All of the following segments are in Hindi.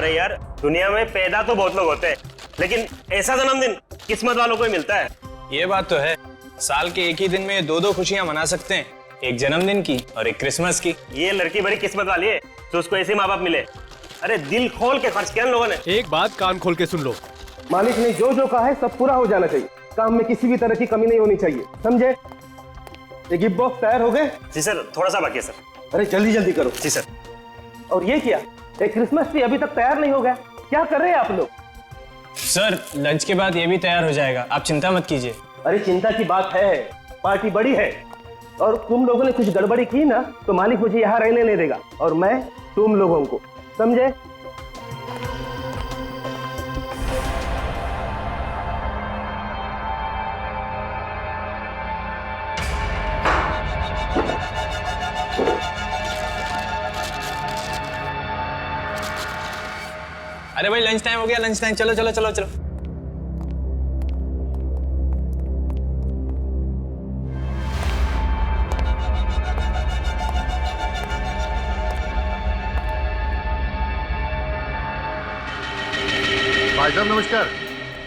अरे यार, दुनिया में पैदा तो बहुत लोग होते हैं, लेकिन ऐसा जन्मदिन किस्मत वालों को ही मिलता है। ये बात तो है, साल के एक ही दिन में दो खुशियां मना सकते हैं, एक जन्मदिन की और एक क्रिसमस की। ये लड़की बड़ी किस्मत वाली है तो उसको ऐसे माँ बाप मिले। अरे दिल खोल के खर्च किया लोगों ने। एक बात कान खोल के सुन लो, मालिक ने जो जो कहा है सब पूरा हो जाना चाहिए। काम में किसी भी तरह की कमी नहीं होनी चाहिए, समझे? ये गिफ्ट बॉक्स तैयार हो गए? जी सर, थोड़ा सा बाकी है सर। अरे जल्दी जल्दी करो। जी सर। और ये क्या, एक क्रिसमस ट्री अभी तक तैयार नहीं हो गया? क्या कर रहे हैं आप लोग? सर लंच के बाद ये भी तैयार हो जाएगा, आप चिंता मत कीजिए। अरे चिंता की बात है, पार्टी बड़ी है और तुम लोगों ने कुछ गड़बड़ी की ना तो मालिक मुझे यहाँ रहने नहीं देगा और मैं तुम लोगों को, समझे? अरे भाई लंच टाइम हो गया, लंच टाइम, चलो चलो चलो चलो। भाई साहब नमस्कार,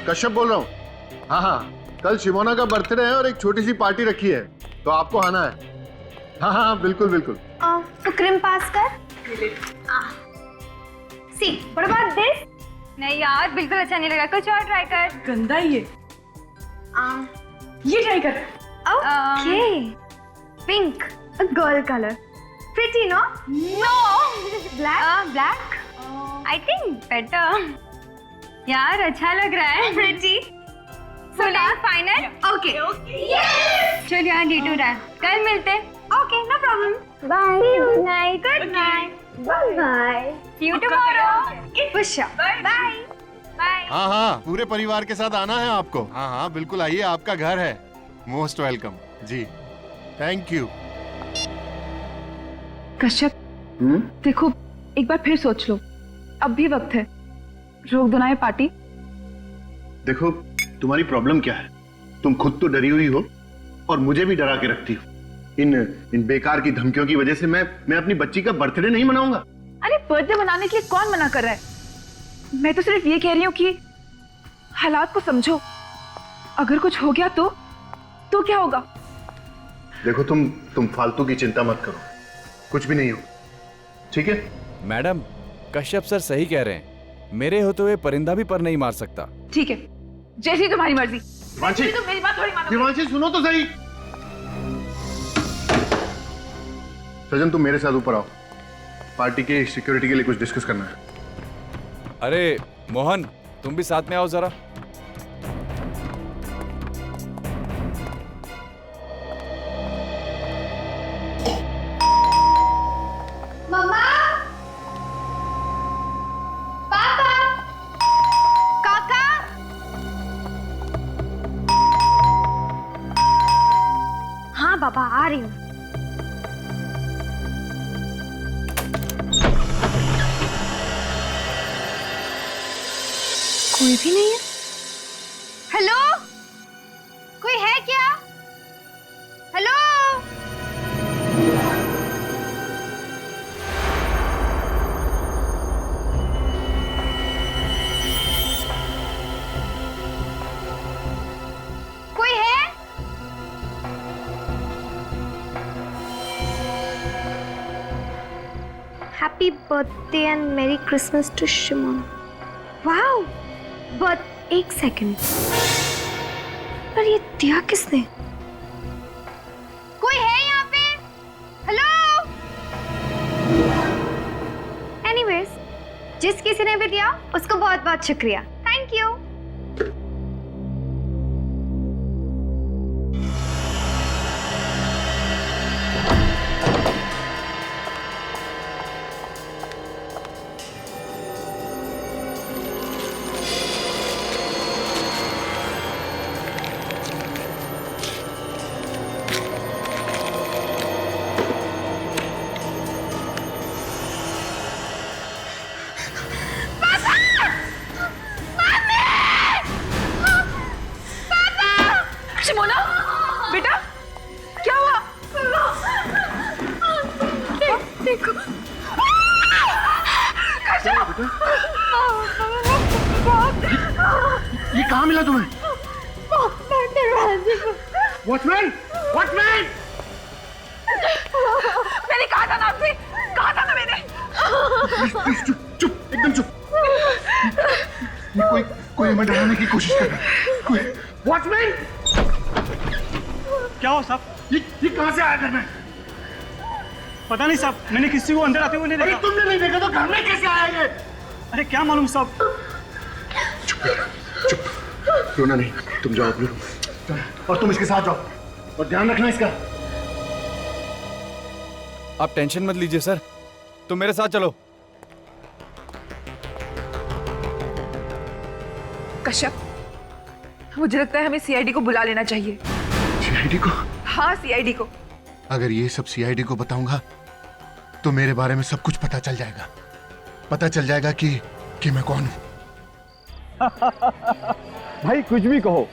कश्यप बोल रहा हूँ। हाँ हाँ, कल शिमोना का बर्थडे है और एक छोटी सी पार्टी रखी है, तो आपको आना है। हाँ हाँ बिल्कुल बिल्कुल। तो क्रीम पास कर। See what about this? नहीं यार, बिल्कुल अच्छा नहीं लगा, कुछ और ट्राई कर। गंदा ही है। ये ट्राई कर। Okay, pink, a girl color, pretty no? No Black? Black I think better. यार अच्छा लग रहा है। Pretty? Full and final. Okay. चल यार, डीटू रहा, कल मिलते। Okay, no problem. Bye. Good night. Good night. Bye. See you tomorrow. For sure. Bye. Bye. हाँ हाँ, पूरे परिवार के साथ आना है आपको। हाँ हाँ बिल्कुल आइए, आपका घर है। Most welcome ji, thank you. Kashyap, देखो एक बार फिर सोच लो, अब भी वक्त है, रोक दो ना ये पार्टी। देखो तुम्हारी प्रॉब्लम क्या है, तुम खुद तो डरी हुई हो और मुझे भी डरा के रखती हो। इन बेकार की धमकियों की वजह से मैं अपनी बच्ची का बर्थडे नहीं मनाऊंगा। अरे बर्थडे मनाने के लिए कौन मना कर रहा है? मैं तो सिर्फ ये कह रही हूँ कि हालात को समझो, अगर कुछ हो गया तो क्या होगा? देखो तुम फालतू की चिंता मत करो, कुछ भी नहीं हो, ठीक है? मैडम कश्यप सर सही कह रहे हैं, मेरे होते हुए परिंदा भी पर नहीं मार सकता। ठीक है, जैसी तुम्हारी मर्जी। दिवांशी, तो मेरी बात थोड़ी मानो। दिवांशी सुनो तो सही। सजन तुम मेरे साथ ऊपर आओ, पार्टी की सिक्योरिटी के लिए कुछ डिस्कस करना है। अरे मोहन तुम भी साथ में आओ जरा। मम्मा, पापा, काका। हाँ पापा, आ रही हूँ। कोई भी नहीं है। हेलो, कोई है क्या? हेलो, कोई है? Happy birthday and merry Christmas to Simon. Wow, but एक सेकंड, पर ये दिया किसने? कोई है यहाँ पे? हेलो? एनीवेज, जिस किसी ने भी दिया उसको बहुत बहुत शुक्रिया, थैंक यू। शिमोना, बेटा क्या हुआ? देखो, ये कहाँ मिला तुम्हें? वॉचमैन! वॉचमैन! मैंने कहा था ना आपसे, कहा था ना मैंने। प्लीज चुप, चुप, एकदम चुप। ये कोई हमें डराने की कोशिश कर रहा है। कोई वॉचमैन! क्या हो साहब? ये कहाँ से आया घर में? पता नहीं साहब, मैंने किसी को अंदर आते हुए नहीं अरे देखा। तुमने नहीं देखा तो घर में कैसे आया ये? अरे क्या मालूम साहब। चुप चुप, रोना नहीं, तुम जाओ अपने रूम में। और तुम इसके साथ जाओ और ध्यान रखना इसका। आप टेंशन मत लीजिए सर, तुम मेरे साथ चलो। कश्यप, मुझे लगता है हमें सीआईडी को बुला लेना चाहिए। सीआईडी को? हाँ, सीआईडी को। अगर ये सब सीआईडी को बताऊंगा तो मेरे बारे में सब कुछ पता चल जाएगा। पता चल जाएगा कि मैं कौन हूं। भाई कुछ भी कहो,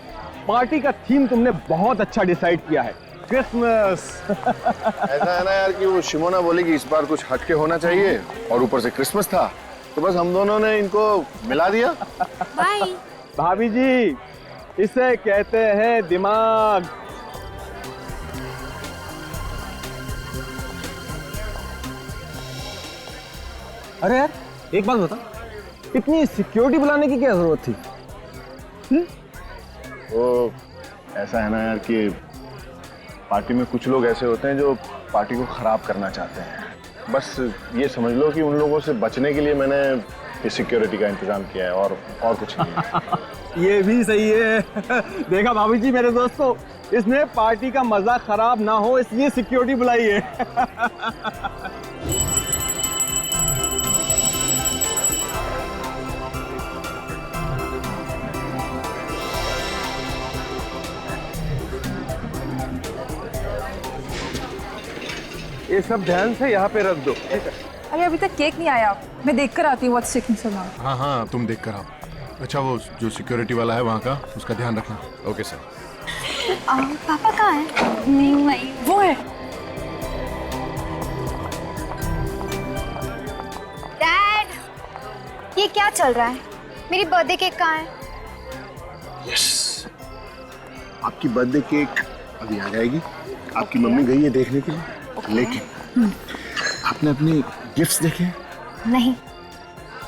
पार्टी का थीम तुमने बहुत अच्छा डिसाइड किया है, क्रिसमस। ऐसा है ना यार कि वो शिमोना बोली कि इस बार कुछ हटके होना चाहिए और ऊपर से क्रिसमस था, तो बस हम दोनों ने इनको मिला दिया। बाय। भाभी जी, इसे कहते हैं दिमाग। अरे यार, एक बात बता, इतनी सिक्योरिटी बुलाने की क्या जरूरत थी? वो ऐसा है ना यार कि पार्टी में कुछ लोग ऐसे होते हैं जो पार्टी को खराब करना चाहते हैं। बस ये समझ लो कि उन लोगों से बचने के लिए मैंने इस सिक्योरिटी का इंतजाम किया है, और कुछ नहीं है। ये भी सही है। देखा भाभी जी मेरे दोस्तों, इसने पार्टी का मजा खराब ना हो इसलिए सिक्योरिटी बुलाई है। ये सब ध्यान से यहाँ पे रख दो। अरे अभी तक केक नहीं आया, मैं देख कर आती हूँ व्हाट्स टेकिंग सो लॉन्ग। हाँ हाँ, तुम देख कर आओ। अच्छा, वो जो सिक्योरिटी वाला है वहाँ का, उसका ध्यान रखना। Okay sir. पापा कहाँ है? नहीं भाई, वो है। डैड, ये क्या चल रहा है? मेरी बर्थडे केक कहाँ है? यस, आपकी बर्थडे केक अभी आ जाएगी। आपकी मम्मी गई है देखने के लिए, लेकिन आपने अपने गिफ्ट्स देखे? नहीं।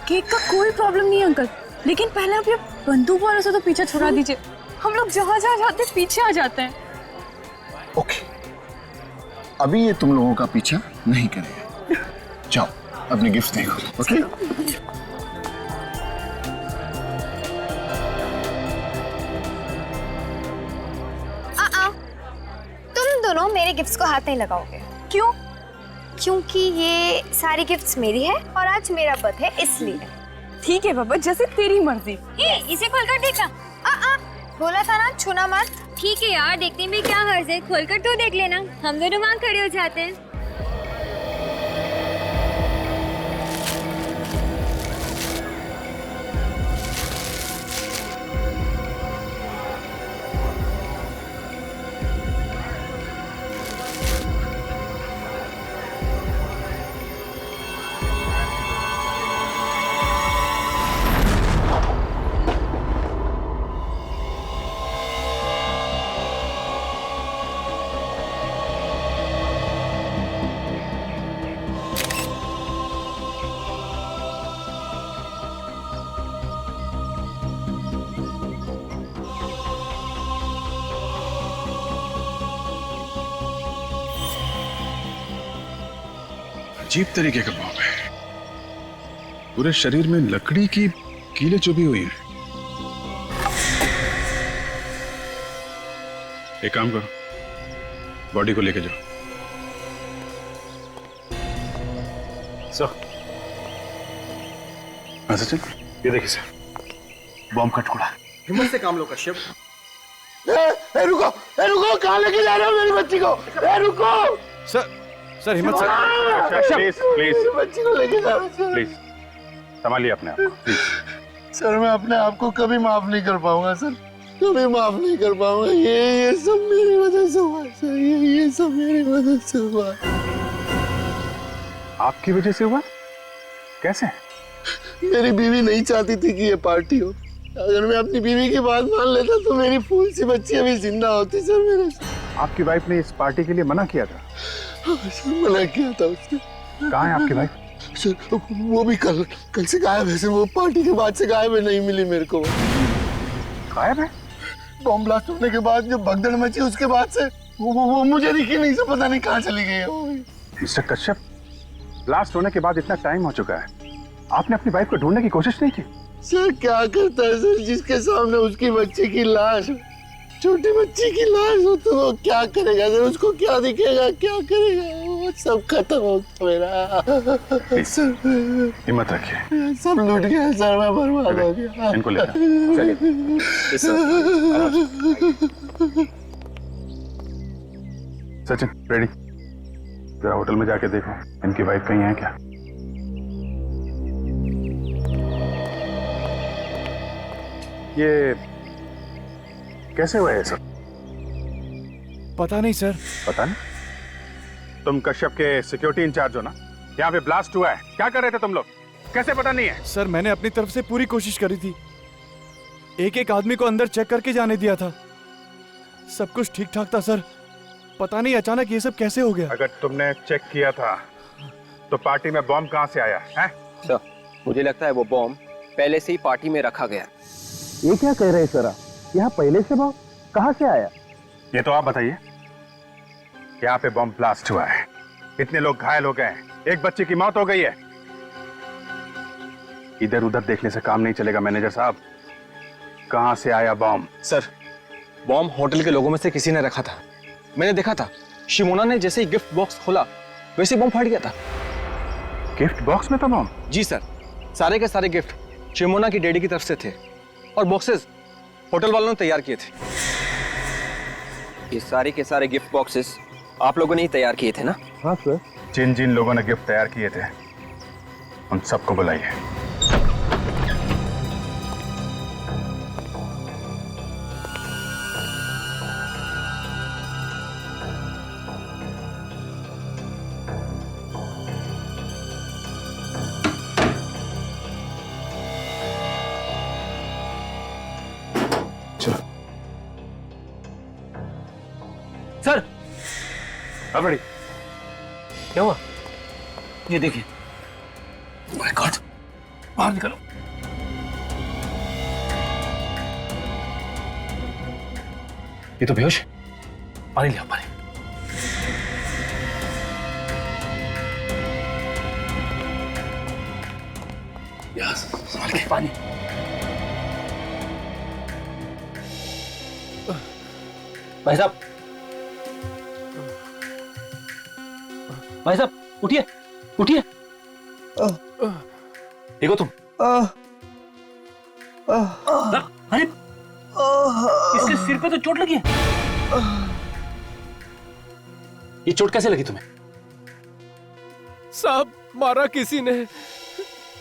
केक का कोई प्रॉब्लम नहीं है अंकल, लेकिन पहले आप ये बंदूक वालों से तो पीछे छुड़ा दीजिए। हम लोग जहाँ जहाँ जाते हैं पीछे आ जाते हैं। ओके, अभी ये तुम लोगों का पीछा नहीं करेगा। जाओ अपने गिफ्ट देखो। ओके? तुम दोनों मेरे गिफ्ट्स को हाथ नहीं लगाओगे। क्यों? क्योंकि ये सारी गिफ्ट्स मेरी है और आज मेरा बर्थडे है, इसलिए। ठीक है बाबा, जैसे तेरी मर्जी। इसे खोलकर देखना। बोला था ना छूना मत। ठीक है यार, देखने में क्या हर्ज है, खोलकर तो देख लेना। हम दोनों वहाँ खड़े हो जाते हैं। अजीब तरीके का बॉम्ब है, पूरे शरीर में लकड़ी की कीलें चुभी हुई हैं। एक काम करो, बॉडी को लेके जाओ। सचिन, ये देखिए सर, बॉम्ब का टुकड़ा। हिम्मत से काम लो कश्यप। रुको, कहाँ लेके जा रहे हो मेरी बच्ची को? रुको सर हिम्मत से। प्लीज प्लीज बच्ची को लेके जा रहे हो। प्लीज संभालिए अपने आप को, प्लीज। सर मैं अपने आप को कभी माफ नहीं कर पाऊंगा सर, कभी माफ नहीं कर पाऊंगा। ये सब मेरी वजह से हुआ सर, ये सब मेरी वजह से हुआ। आपकी वजह से हुआ? कैसे? मेरी बीवी नहीं चाहती थी कि ये पार्टी हो। अगर मैं अपनी बीवी की बात मान लेता तो मेरी फूल सी बच्ची अभी जिंदा होती सर मेरे। आपकी वाइफ ने इस पार्टी के लिए मना किया था? मना किया था उसने। कहाँ है आपकी वाइफ? सर वो भी कल से गायब है सर। वो पार्टी के बाद से गायब है, नहीं मिली मेरे को। गायब है? बॉम्ब ब्लास्ट होने के बाद जो भगदड़ मची उसके बाद से वो मुझे दिखी नहीं सर। पता नहीं कहाँ चली गई है वो। मिस्टर कश्यप, ब्लास्ट होने के बाद इतना टाइम हो चुका है, आपने अपनी वाइफ को ढूंढने की कोशिश नहीं की? सर क्या करता है सर, जिसके सामने उसकी बच्ची की लाश, छोटी बच्ची की लाश हो तो वो क्या करेगा सर? उसको क्या दिखेगा, क्या करेगा? वो सब खत्म हो गया मेरा सर। हिम्मत रखिए। सब लूट गया सर, मैं बर्बाद हो गया। इनको लेकर सचिन, रेडी? जरा होटल में जाके देखो इनकी वाइफ कहीं है क्या। ये कैसे हुआ है सब? पता नहीं सर। पता नहीं? तुम कश्यप के सिक्योरिटी इंचार्ज हो ना? यहाँ पे ब्लास्ट हुआ है, क्या कर रहे थे तुम लोग? कैसे पता नहीं है? सर मैंने अपनी तरफ से पूरी कोशिश करी थी, एक एक आदमी को अंदर चेक करके जाने दिया था, सब कुछ ठीक ठाक था सर। पता नहीं अचानक ये सब कैसे हो गया। अगर तुमने चेक किया था तो पार्टी में बॉम्ब कहाँ से आया है? सर मुझे लगता है वो बॉम्ब पहले से ही पार्टी में रखा गया। ये क्या कह रहे हैं सर आप? यहाँ पहले से बॉम्ब कहाँ से आया? ये तो आप बताइए। यहाँ पे बॉम्ब ब्लास्ट हुआ है, इतने लोग घायल हो गए हैं, एक बच्चे की मौत हो गई है। इधर उधर देखने से काम नहीं चलेगा मैनेजर साहब। कहाँ से आया बॉम्ब? सर बॉम्ब होटल के लोगों में से किसी ने रखा था, मैंने देखा था। शिमोना ने जैसे ही गिफ्ट बॉक्स खोला वैसे बॉम्ब फट गया था। गिफ्ट बॉक्स में था बॉम्ब? जी सर, सारे के सारे गिफ्ट शिमोना की डैडी की तरफ से थे और बॉक्सेस होटल वालों ने तैयार किए थे। ये सारे के सारे गिफ्ट बॉक्सेस आप लोगों ने ही तैयार किए थे ना? हाँ सर। जिन जिन लोगों ने गिफ्ट तैयार किए थे उन सबको बुलाइए। सर अब रेडी? क्या हुआ? ये देखिए। माय गॉड, बाहर निकलो। ये तो बेहोश। पानी लिया, पानी। यस, संभाल के पानी। भाई साहब, भाई साहब उठिए, उठिए। ठीक हो तुम? अरे इसके सिर पे तो चोट लगी है। ये चोट कैसे लगी तुम्हें? साहब मारा किसी ने।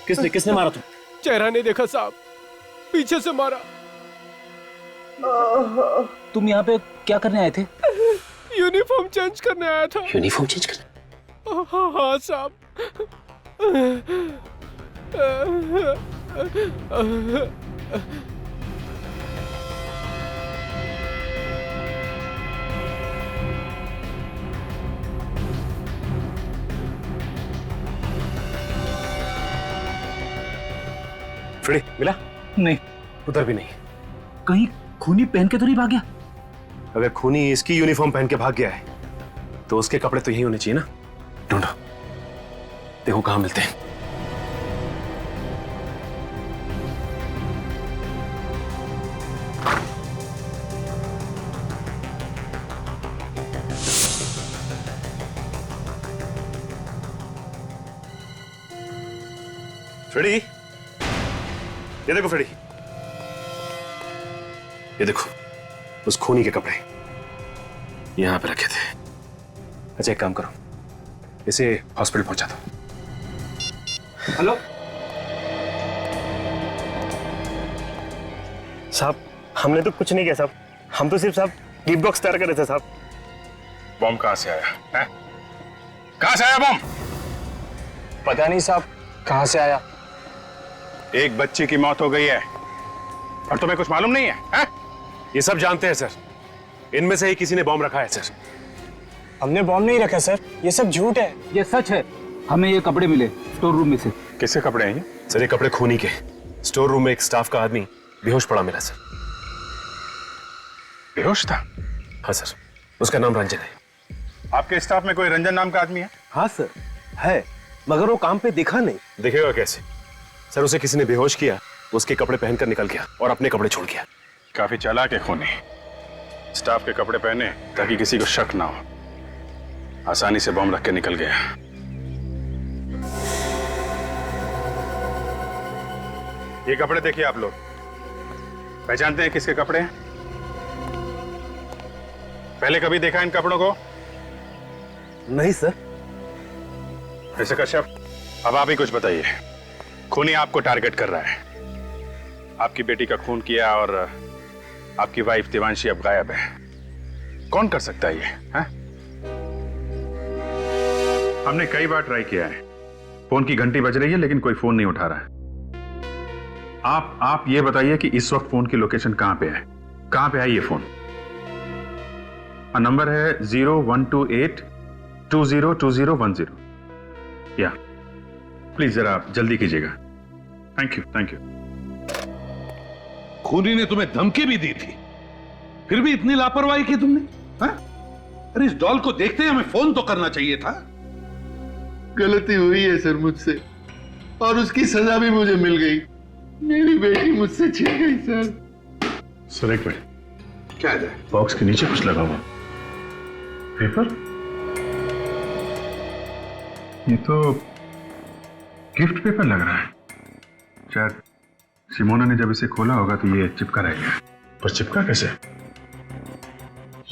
किसने किसने मारा तुम? चेहरा नहीं देखा साहब, पीछे से मारा। तुम यहाँ पे क्या करने आए थे? यूनिफॉर्म चेंज करने आया था। यूनिफॉर्म चेंज करने? हाँ साहब। फ्रेडी मिला? नहीं, उधर भी नहीं। कहीं खूनी पहन के तो नहीं भाग गया? अगर खूनी इसकी यूनिफॉर्म पहन के भाग गया है तो उसके कपड़े तो यही होने चाहिए ना। ढूंढो, देखो कहां मिलते हैं। फ्रेडी, ये देखो फ्रेडी, ये देखो उस खूनी के कपड़े यहां पे रखे थे। अच्छा एक काम करो, इसे हॉस्पिटल पहुंचा दो। हेलो साहब, हमने तो कुछ नहीं किया साहब, हम तो सिर्फ साहब गिफ्ट बॉक्स तैयार कर रहे थे साहब। बॉम्ब कहां से आया है? कहां से आया बॉम्ब? पता नहीं साहब कहां से आया, एक बच्ची की मौत हो गई है और तुम्हें कुछ मालूम नहीं है, है? ये सब जानते हैं सर, इनमें से ही किसी ने बॉम्ब रखा है सर। हमने बॉम्ब नहीं रखा सर, ये सब झूठ है। ये सच है। हमें ये कपड़े मिले स्टोर रूम में से। किसके कपड़े हैं ये? सर ये कपड़े खूनी के। स्टोर रूम में एक स्टाफ का आदमी बेहोश पड़ा मिला सर। बेहोश था? हाँ सर, उसका नाम रंजन है। आपके स्टाफ में कोई रंजन नाम का आदमी है? हाँ सर है, मगर वो काम पे दिखा नहीं। दिखेगा कैसे सर? उसे किसी ने बेहोश किया, उसके कपड़े पहनकर निकल गया और अपने कपड़े छोड़ गया। काफी चालाक है खूनी। स्टाफ के कपड़े पहने ताकि किसी को शक ना हो, आसानी से बॉम्ब रख के निकल गया। ये कपड़े देखिए आप लोग, पहचानते हैं किसके कपड़े हैं? पहले कभी देखा इन कपड़ों को? नहीं सर। मिस्टर कश्यप, अब आप ही कुछ बताइए। खूनी आपको टारगेट कर रहा है, आपकी बेटी का खून किया और आपकी वाइफ देवांशी अब गायब है। कौन कर सकता है ये? है? हमने कई बार ट्राई किया है, फोन की घंटी बज रही है लेकिन कोई फोन नहीं उठा रहा है। आप ये बताइए कि इस वक्त फोन की लोकेशन कहां पे है? कहां पे है ये फोन? नंबर है 0128202010। या प्लीज जरा जल्दी कीजिएगा। Thank you. खूनी ने तुम्हें धमकी भी दी थी, फिर भी इतनी लापरवाही की तुमने? हाँ? अरे इस डॉल को देखते ही हमें फोन तो करना चाहिए था। गलती हुई है सर मुझसे, और उसकी सजा भी मुझे मिल गई। मेरी बेटी मुझसे छिन गई सर। एक मिनट, क्या है? बॉक्स के नीचे कुछ लगा हुआ पेपर। ये तो गिफ्ट पेपर लग रहा है। शायद सिमोना ने जब इसे खोला होगा तो ये चिपका रह गया। पर चिपका कैसे?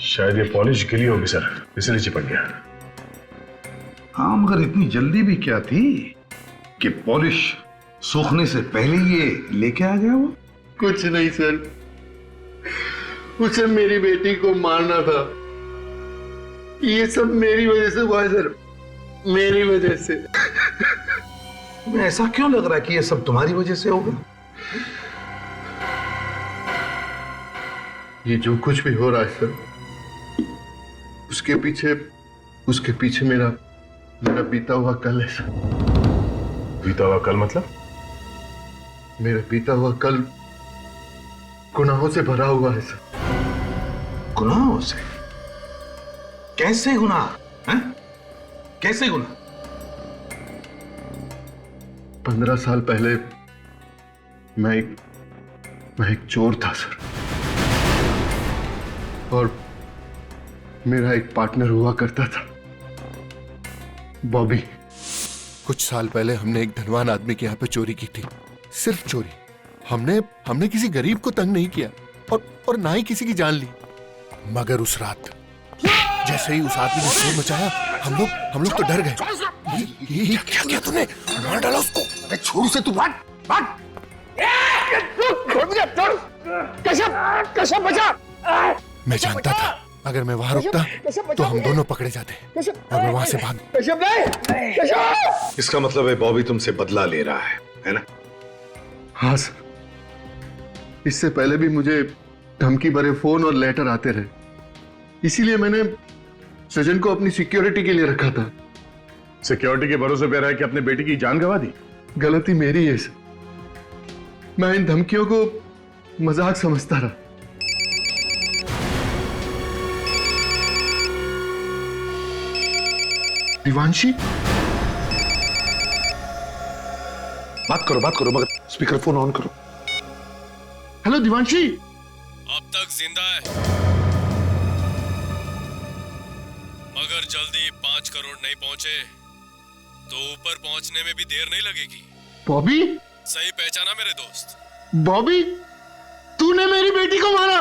शायद ये पॉलिश गिली होगी सर, इसलिए चिपक गया। हाँ, मगर इतनी जल्दी भी क्या थी कि पॉलिश सूखने से पहले ये लेके आ गया वो? कुछ नहीं सर, उसे मेरी बेटी को मारना था। ये सब मेरी वजह से हुआ है सर, मेरी वजह से। तुम्हें ऐसा क्यों लग रहा है कि ये सब तुम्हारी वजह से होगा? ये जो कुछ भी हो रहा है सर, उसके पीछे मेरा बीता हुआ कल है सर। बीता हुआ कल मतलब? मेरा बीता हुआ कल गुनाहों से भरा हुआ है सर। गुनाहों से? कैसे गुनाह? कैसे गुनाह? 15 साल पहले मैं एक चोर था सर, और मेरा एक पार्टनर हुआ करता था, बॉबी। कुछ साल पहले हमने एक धनवान आदमी के यहाँ पे चोरी की थी, सिर्फ चोरी। हमने किसी गरीब को तंग नहीं किया और ना ही किसी की जान ली। मगर उस रात जैसे ही उस आदमी ने शोर मचाया, हम लोग तो डर गए। ये क्या किया तूने? मार डाला उसको। अरे छोड़ उसे, तू भाग। कैसे बचा? मैं जानता था अगर मैं वहां रुकता तो हम दोनों पकड़े जाते, और मैं वहां से भाग। इसका मतलब है बॉबी तुमसे बदला ले रहा है ना? हाँ सर, इससे पहले भी मुझे धमकी भरे फोन और लेटर आते रहे, इसीलिए मैंने सजन को अपनी सिक्योरिटी के लिए रखा था। सिक्योरिटी के भरोसे पे रहा कि अपने बेटी की जान गंवा दी? गलती मेरी है सर, मैं इन धमकियों को मजाक समझता रहा। दिवांशी, बात करो, मगर स्पीकर फोन ऑन करो। हेलो दिवांशी। अब तक जिंदा है, मगर जल्दी 5 करोड़ नहीं पहुंचे तो ऊपर पहुंचने में भी देर नहीं लगेगी। बॉबी? सही पहचाना मेरे दोस्त? बॉबी, तूने मेरी बेटी को मारा,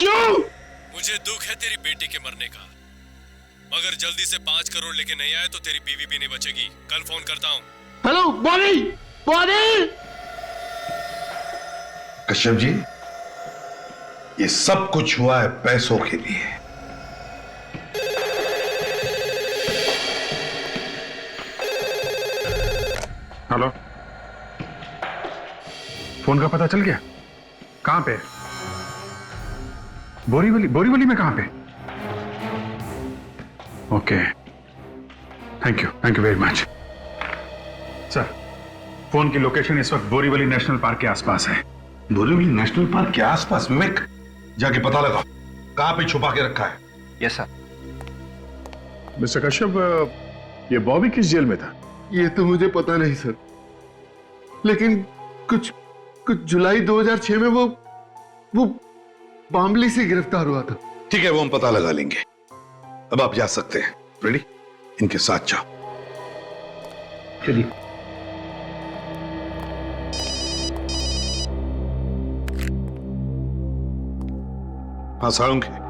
क्यों? मुझे दुख है तेरी बेटी के मरने का, मगर जल्दी से 5 करोड़ लेके नहीं आए तो तेरी बीवी भी नहीं बचेगी। कल फोन करता हूँ। हेलो बॉबी। कश्यप जी, ये सब कुछ हुआ है पैसों के लिए। हेलो, फोन का पता चल गया? कहां पे? बोरीवली में कहां पे? Okay, thank you very much. Sir, phone की लोकेशन इस वक्त बोरीवली नेशनल पार्क के आसपास है। बोरीवली नेशनल पार्क के आसपास? विवेक, जाके पता लगा कहां पे छुपा के रखा है। Yes sir. मिस्टर कश्यप, ये बॉबी किस जेल में था? ये तो मुझे पता नहीं सर, लेकिन कुछ जुलाई 2006 में वो बामली से गिरफ्तार हुआ था। ठीक है, वो हम पता लगा लेंगे। अब आप जा सकते हैं। रेडी? इनके साथ जाओ। चलिए। हाँ साळुंखे,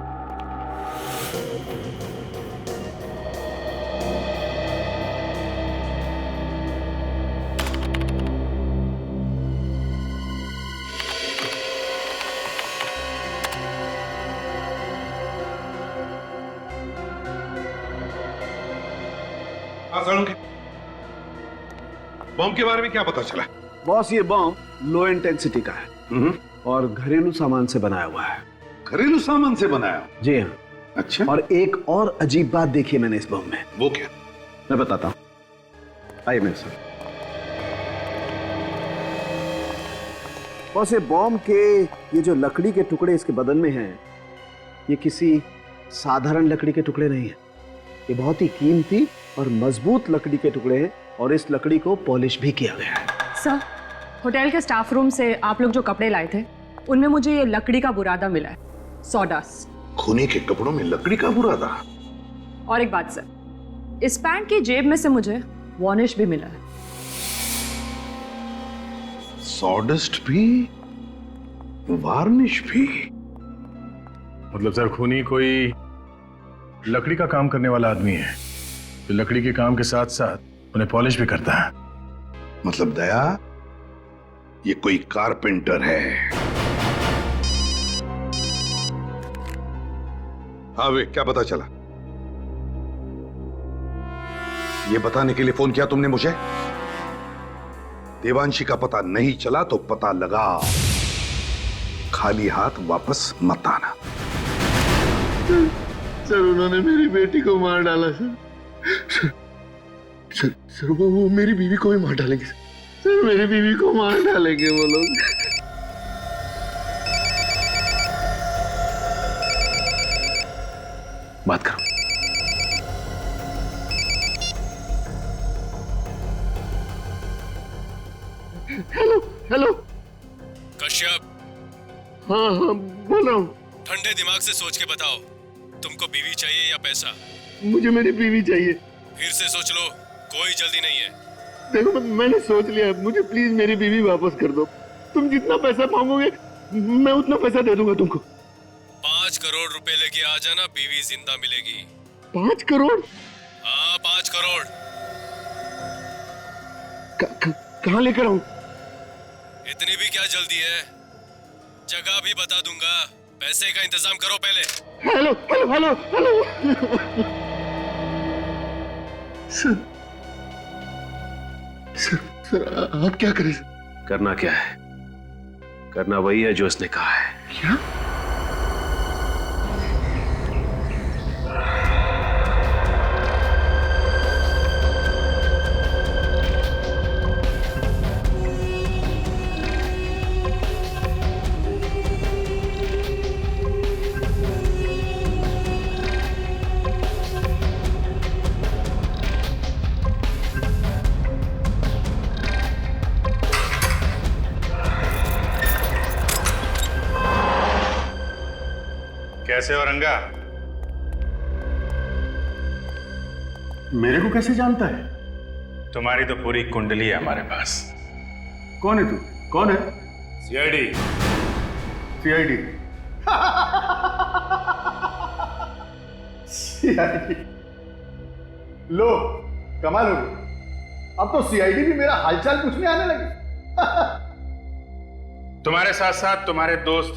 बम के बारे में क्या पता चला? बॉस, ये बम लो इंटेंसिटी का है और घरेलू सामान से बनाया हुआ है। घरेलू सामान से बनाया? जी हाँ। अच्छा। और एक और अजीब बात देखी मैंने इस बम में। वो क्या? मैं बताता हूँ, आइए मेरे साथ। बॉस, ये बम के ये जो लकड़ी के टुकड़े इसके बदन में हैं, ये किसी साधारण लकड़ी के टुकड़े नहीं है। ये बहुत ही कीमती और मजबूत लकड़ी के टुकड़े हैं और इस लकड़ी को पॉलिश भी किया गया है। सर, होटल के स्टाफ रूम से आप लोग जो कपड़े लाए थे उनमें मुझे ये लकड़ी का बुरादा मिला है, सॉडस्ट। खूनी के कपड़ों में लकड़ी का बुरादा? और एक बात सर, इस पैंट की जेब में से मुझे वार्निश भी मिला है। सॉडस्ट भी, वार्निश भी? मतलब सर, खूनी कोई लकड़ी का काम करने वाला आदमी है जो लकड़ी के काम के साथ साथ उन्हें पॉलिश भी करता है। मतलब दया, ये कोई कारपेंटर है। हाँ वे, क्या पता चला? ये बताने के लिए फोन किया तुमने मुझे? देवांशी का पता नहीं चला तो पता लगा, खाली हाथ वापस मत आना। सर, उन्होंने मेरी बेटी को मार डाला सर। सर, वो मेरी बीवी को भी मार डालेंगे सर। मेरी बीवी को मार डालेंगे वो लोग। बात करो। हेलो। कश्यप। हाँ, बोल रहा हूँ। ठंडे दिमाग से सोच के बताओ, तुमको बीवी चाहिए या पैसा? मुझे मेरी बीवी चाहिए। फिर से सोच लो, कोई जल्दी नहीं है। देखो, मैंने सोच लिया, मुझे प्लीज मेरी बीवी वापस कर दो। तुम जितना पैसा मांगोगे मैं उतना पैसा दे दूंगा तुमको। 5 करोड़ रुपए लेके आ जाना, बीवी जिंदा मिलेगी। 5 करोड़? हाँ, 5 करोड़। कहाँ लेकर आऊं? इतनी भी क्या जल्दी है? जगह भी बता दूंगा, पैसे का इंतजाम करो पहले। Hello hello hello hello. Sir, आप क्या करें सर? करना क्या है? करना वही है जो उसने कहा है। क्या? कैसे हो रंगा? मेरे को कैसे जानता है? तुम्हारी तो पूरी कुंडली है हमारे पास। कौन है तू? कौन है? सीआईडी। सीआईडी? सीआईडी? लो, कमाल हो गई। अब तो सीआईडी भी मेरा हालचाल पूछने आने लगी। तुम्हारे साथ साथ तुम्हारे दोस्त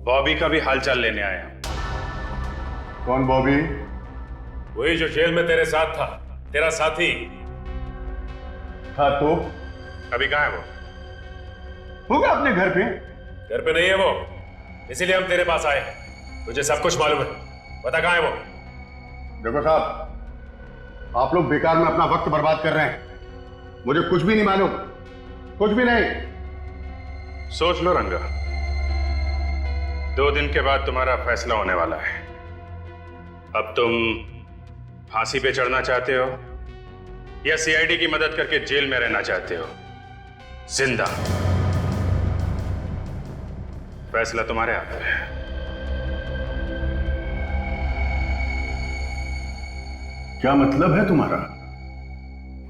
बॉबी का भी हालचाल लेने आया। कौन बॉबी? वही जो जेल में तेरे साथ था, तेरा साथी। हाँ तो? अभी कहाँ है वो? होगा अपने घर पे। घर पे नहीं है वो, इसीलिए हम तेरे पास आए हैं। तुझे सब कुछ मालूम है, बता कहाँ है वो। देखो साहब, आप लोग बेकार में अपना वक्त बर्बाद कर रहे हैं। मुझे कुछ भी नहीं मालूम, कुछ भी नहीं। सोच लो रंगा, 2 दिन के बाद तुम्हारा फैसला होने वाला है। अब तुम फांसी पे चढ़ना चाहते हो या सीआईडी की मदद करके जेल में रहना चाहते हो जिंदा? फैसला तुम्हारे हाथ में है। क्या मतलब है तुम्हारा?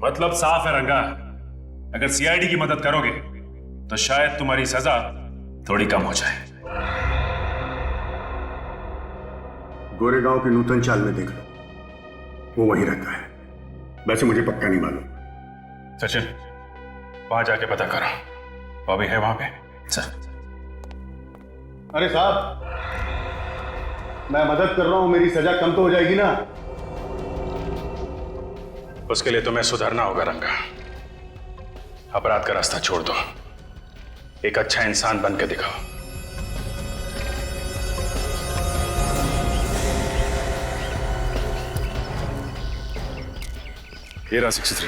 मतलब साफ है रंगा, अगर सीआईडी की मदद करोगे तो शायद तुम्हारी सजा थोड़ी कम हो जाए। गोरेगांव की नूतन चाल में देख लो, वो वहीं रहता है। वैसे मुझे पक्का नहीं मालूम। सचिन, वहां जाके पता करो, बॉबी है वहां पे। चल। अरे साहब, मैं मदद कर रहा हूं, मेरी सजा कम तो हो जाएगी ना। उसके लिए तुम्हें सुधरना होगा रंगा। अपराध का रास्ता छोड़ दो, एक अच्छा इंसान बन के दिखाओ। ये रहा 63।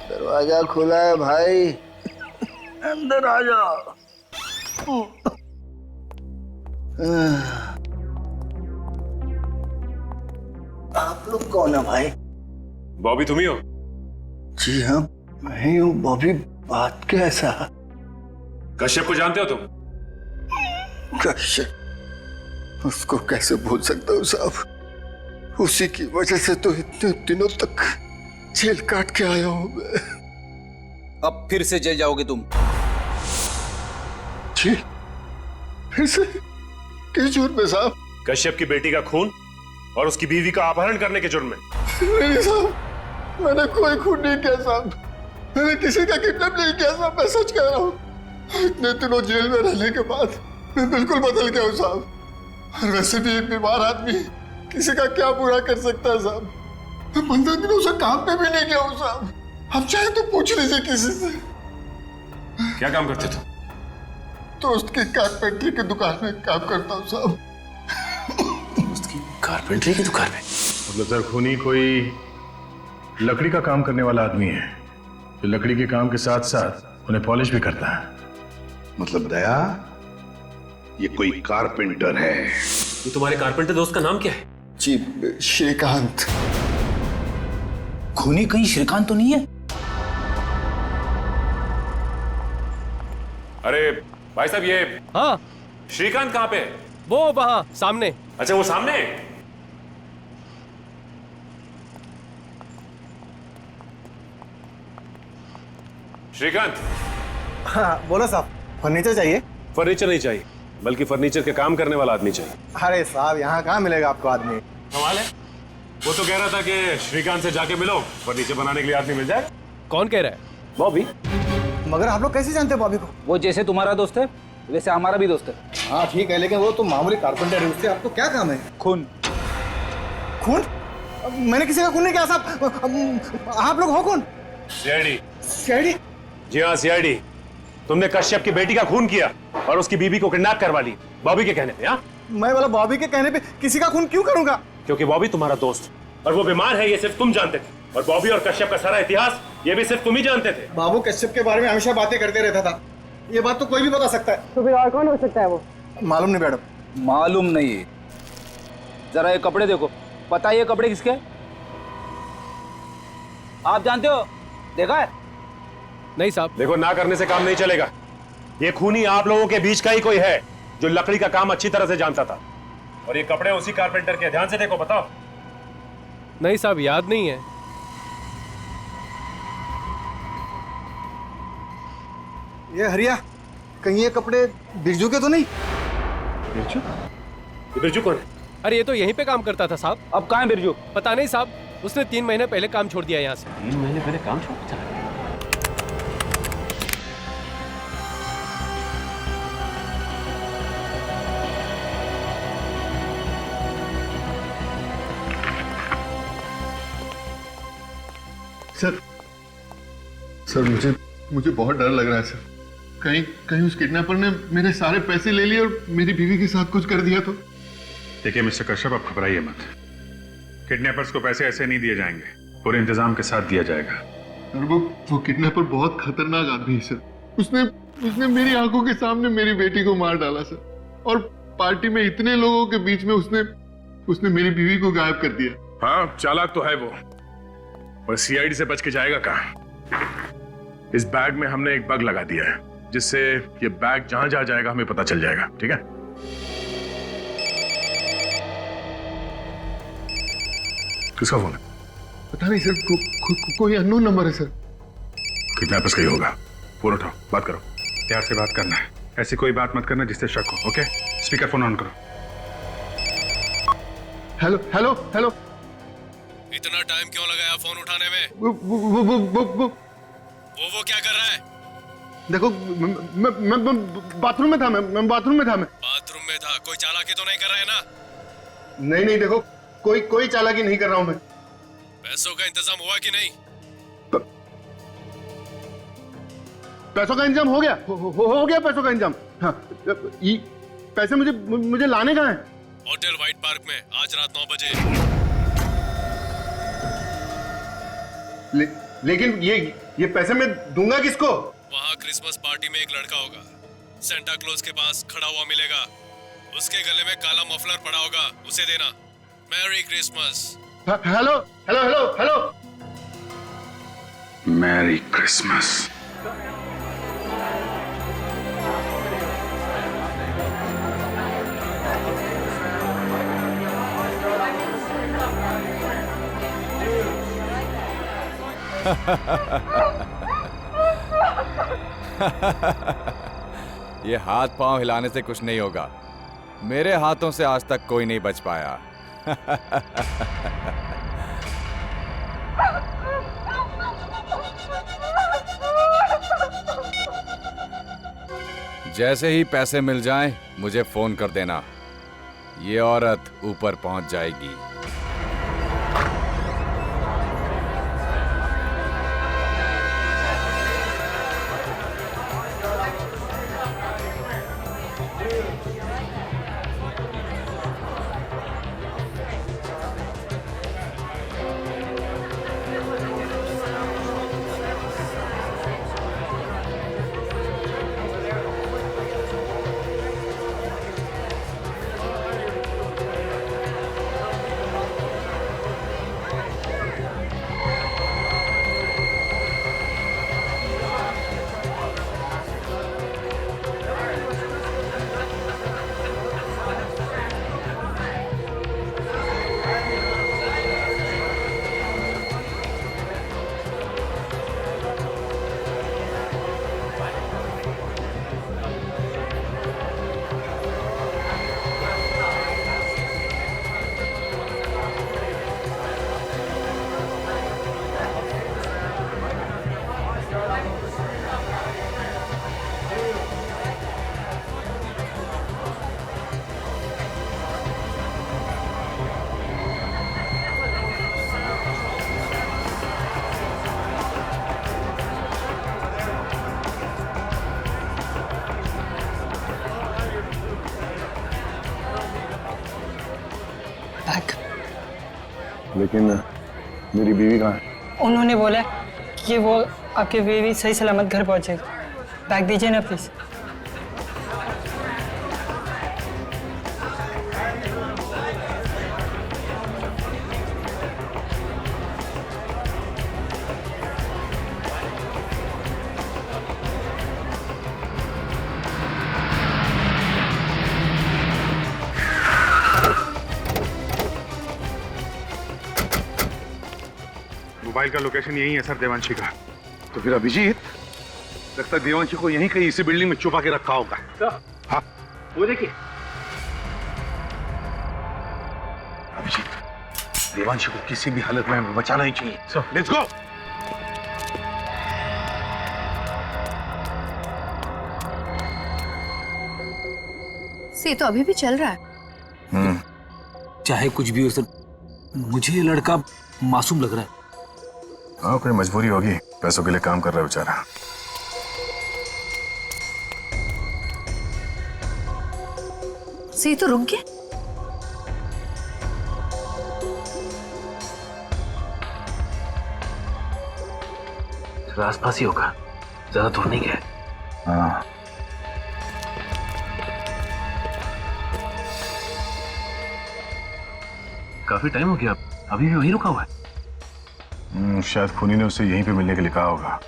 दरवाजा खुला है भाई, अंदर आ जाओ। आप लोग कौन है भाई? बॉबी तुम ही हो? जी हाँ, मैं ही हूँ। बॉबी, बात कैसा? कश्यप को जानते हो तुम? कश्यप? उसको कैसे भूल सकता हूँ साहब, उसी की वजह से तो इतने दिनों तक जेल काट के आया हूँ मैं। अब फिर से जेल जाओगे तुम? जी, फिर से? किस जुर्म में साहब? कश्यप की बेटी का खून और उसकी बीवी का अपहरण करने के जुर्म में। नहीं साहब, मैंने कोई खून नहीं किया साहब, मैंने किसी का किडनैप नहीं किया साहब, मैं सच कह रहा हूँ। इतने दिनों जेल में रहने के बाद मैं बिल्कुल बदल गया हूँ साहब। और वैसे भी एक बीमार आदमी किसी का क्या बुरा कर सकता है साहब। मैं 15 दिनों से काम पे भी नहीं गया हूँ साहब। अब चाहे तो पूछ लीजिए किसी से। क्या काम करते तुम? दोस्त की कारपेंटरी की दुकान में काम करता हूँ साहब। दोस्त की कारपेंटरी की दुकान में? मतलब सर, खूनी कोई लकड़ी का काम करने वाला आदमी है जो लकड़ी के काम के साथ साथ उन्हें पॉलिश भी करता है। मतलब दया, ये कोई कारपेंटर है। ये तुम्हारे कारपेंटर दोस्त का नाम क्या है? जी, श्रीकांत। खूनी कहीं श्रीकांत तो नहीं है? अरे भाई साहब, ये हाँ, श्रीकांत कहाँ पे है? वो वहां सामने। अच्छा, वो सामने। श्रीकांत। हाँ बोलो साहब, फर्नीचर चाहिए? फर्नीचर नहीं चाहिए, बल्कि फर्नीचर के काम करने वाला आदमी चाहिए। अरे साहब, यहाँ कहाँ मिलेगा आपको आदमी? सवाल है, वो तो कह रहा था कि श्रीकांत से जाके मिलो, फर्नीचर बनाने के लिए आदमी मिल जाएगा। कौन कह रहा है? बॉबी। मगर आप लोग कैसे जानते हैं बॉबी को? वो जैसे तुम्हारा दोस्त है वैसे हमारा भी दोस्त है। हाँ ठीक है, लेकिन वो तो मामूली कारपेंटर है, उससे आपको क्या काम है? खून। खून? मैंने किसी का खून नहीं किया साहब। आप लोग हो कौन? सीआईडी। सीआईडी? जी हाँ, सीआईडी। तुमने कश्यप की बेटी का खून किया और उसकी बीवी को किडनैप करवा ली बॉबी के कहने पे। हाँ, मैं बोला बॉबी के कहने पे किसी का खून क्यों करूंगा? क्योंकि बॉबी तुम्हारा दोस्त और वो बीमार है, ये सिर्फ तुम जानते थे। और बॉबी और कश्यप का सारा इतिहास ये भी सिर्फ तुम ही जानते थे। बाबू कश्यप के बारे में हमेशा बातें करते रहता था, ये बात तो कोई भी बता सकता है। तो फिर और कौन हो सकता है वो? मालूम नहीं मैडम। मालूम नहीं? जरा ये कपड़े देखो, पता है ये कपड़े किसके? आप जानते हो? देखा है? नहीं साहब। देखो, ना करने से काम नहीं चलेगा। ये खूनी आप लोगों के बीच का ही कोई है जो लकड़ी का काम अच्छी तरह से जानता था। और ये कपड़े उसी कारपेंटर के। ध्यान से देखो, बताओ। नहीं साहब, याद नहीं है। ये हरिया, कहीं ये कपड़े बिरजू के तो नहीं? बिरजू? ये बिरजू कौन है? अरे ये तो यहीं पे काम करता था साहब। अब कहाँ है बिरजू? पता नहीं साहब, उसने 3 महीने पहले काम छोड़ दिया यहाँ से। 3 महीने पहले काम छोड़ दिया? सर सर मुझे बहुत डर लग रहा है सर। कहीं कहीं उस किडनैपर ने मेरे सारे पैसे ले लिए और मेरी बीवी के साथ कुछ कर दिया तो। देखिए मिस्टर कश्यप, आप घबराइए मत। किडनैपर्स को पैसे ऐसे नहीं दिए जाएंगे, पूरे इंतजाम के साथ दिया जाएगा। और वो किडनैपर बहुत खतरनाक आदमी है सर। उसने मेरी आंखों के सामने मेरी बेटी को मार डाला सर, और पार्टी में इतने लोगों के बीच में उसने मेरी बीवी को गायब कर दिया। हाँ, चालाक तो है वो, और सीआईडी से बच के जाएगा कहाँ? इस बैग में हमने एक बग लगा दिया है, जिससे ये बैग जहां जहां जाएगा हमें पता चल जाएगा। ठीक है? किसका फोन है? पता नहीं सर, कोई अननोन नंबर है सर। किडनैपर्स का ही होगा। फोन उठाओ, बात करो। प्यार से बात करना है, ऐसी कोई बात मत करना जिससे शक हो। ओके? स्पीकर फोन ऑन करो। Hello hello hello. इतना टाइम क्यों लगाया फोन उठाने में? वो क्या कर रहा है? देखो मैं बाथरूम में था। मैं बाथरूम में था। बाथरूम में था? कोई चालाकी तो नहीं कर रहा है ना? नहीं, देखो कोई चालाकी नहीं कर रहा हूं मैं। पैसों का इंतजाम हुआ कि नहीं? पैसों का इंतजाम हो गया। हो गया पैसों का इंतजाम। हाँ, पैसे मुझे लाने कहाँ हैं? होटल व्हाइट पार्क में आज रात 9 बजे। लेकिन ये पैसे मैं दूंगा किसको? वहाँ क्रिसमस पार्टी में एक लड़का होगा, सेंटा क्लॉज के पास खड़ा हुआ मिलेगा। उसके गले में काला मफलर पड़ा होगा, उसे देना। Merry Christmas. Hello hello hello hello. Merry Christmas. ये हाथ पांव हिलाने से कुछ नहीं होगा। मेरे हाथों से आज तक कोई नहीं बच पाया। जैसे ही पैसे मिल जाएं, मुझे फोन कर देना। ये औरत ऊपर पहुंच जाएगी। लेकिन मेरी बीवी कहाँ है? उन्होंने बोला कि वो आपकी बीवी सही सलामत घर पहुंचेगी। बैग दीजिए ना प्लीज। मोबाइल का लोकेशन यही है सर, देवांशी का। तो फिर अभिजीत लगता है देवांशी को यहीं कहीं इसी बिल्डिंग में छुपा के रखा होगा। हाँ, वो देखिए अभिजीत, देवांशी को किसी भी हालत में बचाना ही चाहिए। So let's go. से तो अभी भी चल रहा है। चाहे कुछ भी हो सर, मुझे ये लड़का मासूम लग रहा है। हाँ, कोई मजबूरी होगी, पैसों के लिए काम कर रहा है बेचारा। से तो रुक गया। आसपास ही होगा, ज्यादा दूर नहीं गया। हाँ, काफी टाइम हो गया, अभी भी वहीं रुका हुआ है। शायद खूनी ने उसे यहीं पे मिलने के लिए कहा होगा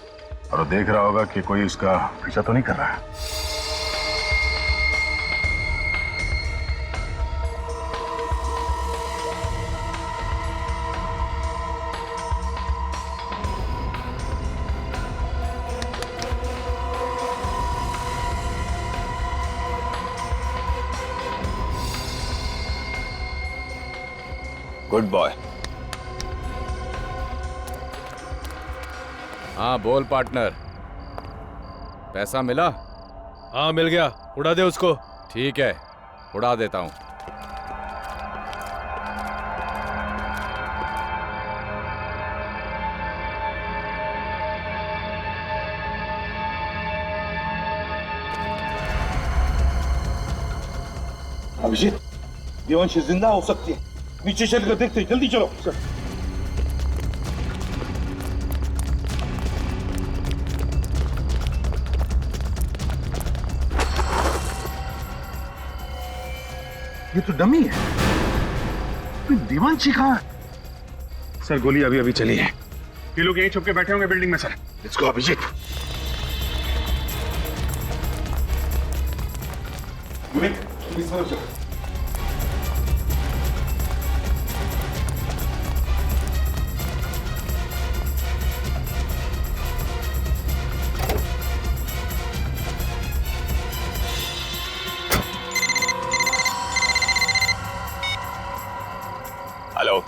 और वो देख रहा होगा कि कोई उसका पीछा तो नहीं कर रहा है। Good boy. हाँ बोल पार्टनर, पैसा मिला? हाँ मिल गया, उड़ा दे उसको। ठीक है, उड़ा देता हूँ। अभिजीत, देवांशी जिंदा हो सकती है, नीचे चलकर देखते, जल्दी चलो। ये तो डमी है। देवांशी कहाँ है? सर गोली अभी अभी चली है, ये लोग यहीं छुप के बैठे होंगे बिल्डिंग में। Sir let's go Abhijeet. Hello.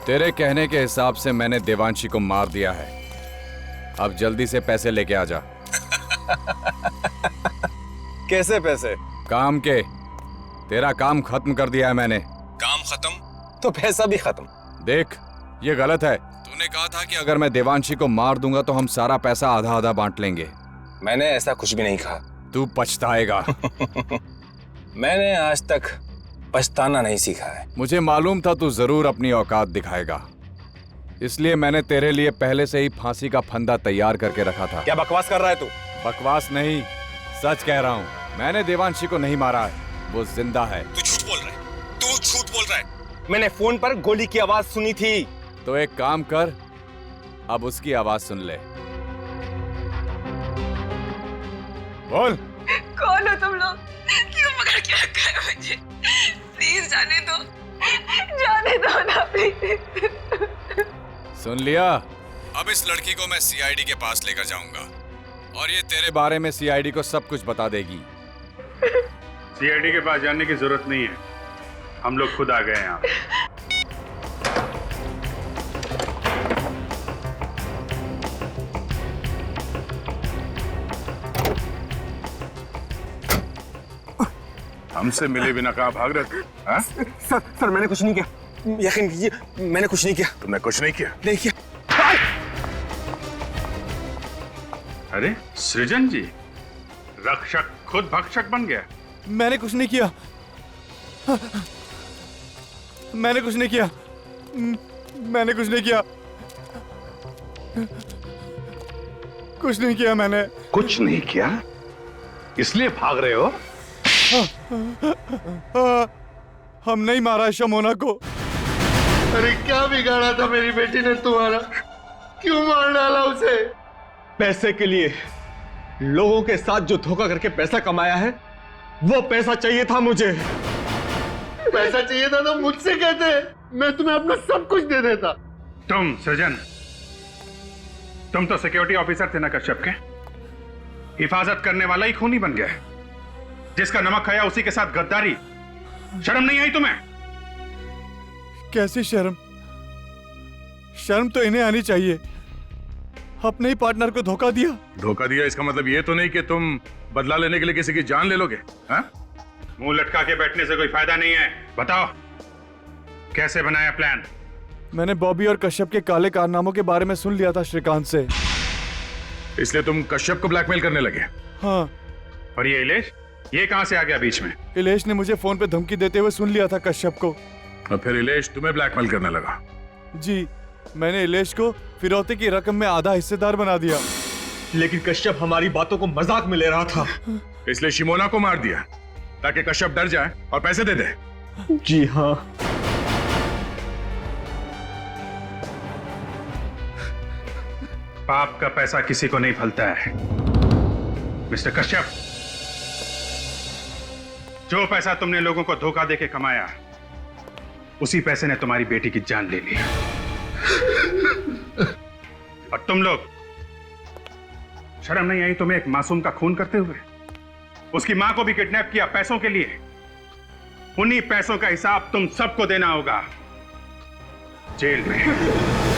तेरे कहने के हिसाब से मैंने देवांशी को मार दिया है, अब जल्दी से पैसे लेके आ जा। कैसे पैसे? काम के। तेरा काम खत्म कर दिया है मैंने। काम खत्म तो पैसा भी खत्म। देख, ये गलत है। तूने कहा था कि अगर मैं देवांशी को मार दूंगा तो हम सारा पैसा आधा आधा बांट लेंगे। मैंने ऐसा कुछ भी नहीं कहा। तू पछताएगा। मैंने आज तक पछताना नहीं सीखा है। मुझे मालूम था तू जरूर अपनी औकात दिखाएगा, इसलिए मैंने तेरे लिए पहले से ही फांसी का फंदा तैयार करके रखा था। क्या बकवास कर रहा है तू? बकवास नहीं, सच कह रहा हूँ। मैंने देवांशी को नहीं मारा है, वो जिंदा है। तू झूठ बोल रहा है, तू झूठ बोल रहा है। मैंने फोन पर गोली की आवाज सुनी थी। तो एक काम कर, अब उसकी आवाज सुन ले। बोल। कौन हो तुम लोग? क्यों पकड़ के रखा है मुझे? प्लीज जाने दो ना प्लीज। सुन लिया? अब इस लड़की को मैं सीआईडी के पास लेकर जाऊंगा और ये तेरे बारे में सीआईडी को सब कुछ बता देगी। सीआईडी के पास जाने की जरूरत नहीं है, हम लोग खुद आ गए यहाँ। हमसे मिले बिना कहाँ भाग रहे थे? सर मैंने कुछ नहीं किया, यकीन कीजिए मैंने कुछ नहीं किया। तुमने कुछ नहीं किया? नहीं किया। अरे सृजन जी, रक्षक खुद भक्षक बन गया। मैंने कुछ नहीं किया, मैंने कुछ नहीं किया, मैंने कुछ नहीं किया, कुछ नहीं किया मैंने। कुछ नहीं किया इसलिए भाग रहे हो? हम नहीं मारा शमोना को। अरे क्या बिगाड़ा था मेरी बेटी ने तुम्हारा? क्यों मार डाला उसे? पैसे के लिए लोगों के साथ जो धोखा करके पैसा कमाया है, वो पैसा चाहिए था मुझे। पैसा चाहिए था तो मुझसे कहते, मैं तुम्हें अपना सब कुछ दे देता। तुम सृजन, तुम तो सिक्योरिटी ऑफिसर थे ना कश्यप के, हिफाजत करने वाला ही खूनी बन गया है। जिसका नमक खाया उसी के साथ गद्दारी। शर्म नहीं आई तुम्हें? कैसी शर्म? शर्म तो इन्हें आनी चाहिए, अपने ही पार्टनर को धोखा दिया। धोखा दिया इसका मतलब ये तो नहीं कि तुम बदला लेने के लिए किसी की जान ले लोगे? हाँ? मुंह लटका के बैठने से कोई फायदा नहीं है। बताओ कैसे बनाया प्लान? मैंने बॉबी और कश्यप के काले कारनामों के बारे में सुन लिया था श्रीकांत से। इसलिए तुम कश्यप को ब्लैकमेल करने लगे? हाँ। और ये इलेश, ये कहां से आ गया बीच में? इलेश ने मुझे फोन पे धमकी देते हुए सुन लिया था कश्यप को। और फिर इलेश तुम्हें ब्लैकमेल करने लगा? जी, मैंने इलेश को फिरौती की रकम में आधा हिस्सेदार बना दिया। लेकिन कश्यप हमारी बातों को मजाक में ले रहा था। इसलिए शिमोना को मार दिया ताकि कश्यप डर जाए और पैसे दे दे। जी हाँ। पाप का पैसा किसी को नहीं फलता है मिस्टर कश्यप। जो पैसा तुमने लोगों को धोखा देके कमाया, उसी पैसे ने तुम्हारी बेटी की जान ले ली। और तुम लोग, शर्म नहीं आई तुम्हें एक मासूम का खून करते हुए? उसकी मां को भी किडनैप किया पैसों के लिए। उन्हीं पैसों का हिसाब तुम सबको देना होगा जेल में।